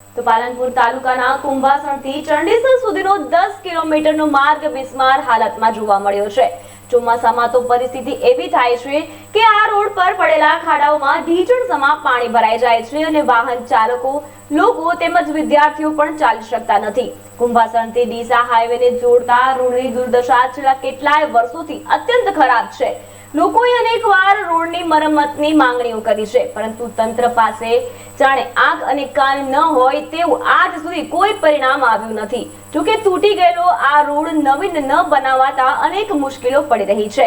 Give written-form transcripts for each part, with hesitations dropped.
તો પાલનપુર તાલુકાના કુંભાસણથી ચંડીસર સુધીનો 10 કિલોમીટરનો માર્ગ બિસ્માર હાલતમાં જોવા મળ્યો છે। ચોમાસામાં તો પરિસ્થિતિ એવી થાય છે કે આ રોડ પર પડેલા ખાડાઓમાં ઢીચણસમા પાણી ભરાઈ જાય છે અને વાહન ચાલકો, લોકો તેમજ વિદ્યાર્થીઓ પણ ચાલી શકતા નથી। કુંભાસણથી ડીસા હાઈવેને જોડતા રોડની દુર્દશા છેલ્લા કેટલાય વર્ષોથી અત્યંત ખરાબ છે। લોકોએ અનેકવાર રોડની મરમ્મતની માંગણીઓ કરી છે, પરંતુ તંત્ર પાસે જાણે આંખ અને કાન ન હોય તેવું આજ સુધી કોઈ પરિણામ આવ્યું નથી। જોકે તૂટી ગયેલો આ રોડ નવીન ન બનાવાતા અનેક મુશ્કેલીઓ પડી રહી છે,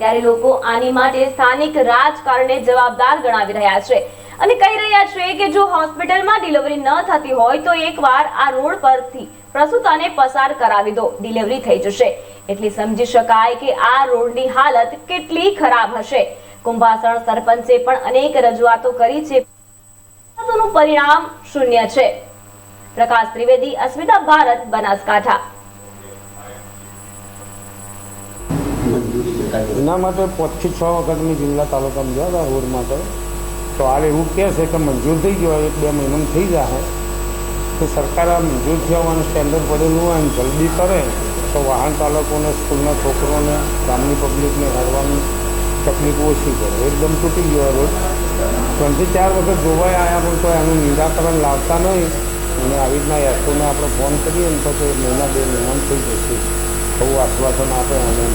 ત્યારે લોકો આની માટે સ્થાનિક રાજકારણને જવાબદાર ગણાવી રહ્યા છે અને કહી રહ્યા છે કે જો હોસ્પિટલમાં ડિલિવરી ન થતી હોય તો એકવાર આ રોડ પરથી પ્રસૂતાને પસાર કરાવી દો, ડિલિવરી થઈ જશે। એટલે સમજી શકાય કે આ રોડની હાલત કેટલી ખરાબ હશે। કુંભાસણ સરપંચે પણ અનેક રજૂઆતો કરી છે, નું પરિણામ શૂન્ય છે। પ્રકાશ ત્રિવેદી, અસ્મિતા ભારત, બનાસકાંઠા। એના માટે 5 થી 6 વખત મેં જિલ્લા તાલુકામાં ગયા હતા રોડ માટે, તો હાલ એવું કહે છે કે મંજૂર થઈ ગયો, 1-2 મહિનામાં થઈ જાય। તો સરકાર આ મંજૂર થવાનું સ્ટેન્ડર્ડ પડેલું હોય અને જલ્દી કરે તો વાહન ચાલકોને, સ્કૂલના છોકરોને, ગામની પબ્લિકને હેરવાની તકલીફ ઓછી કરે। એકદમ તૂટી ગયો રોડ, 3 થી 4 વખત જોવાઈ આવ્યા પણ તો એનું નિરાકરણ લાવતા નહીં। અને આવી રીતના એસઓને આપણે ફોન કરીએ ને તો મહિના 2 મહિનામાં થઈ જશે, એવું આશ્વાસન આપે અને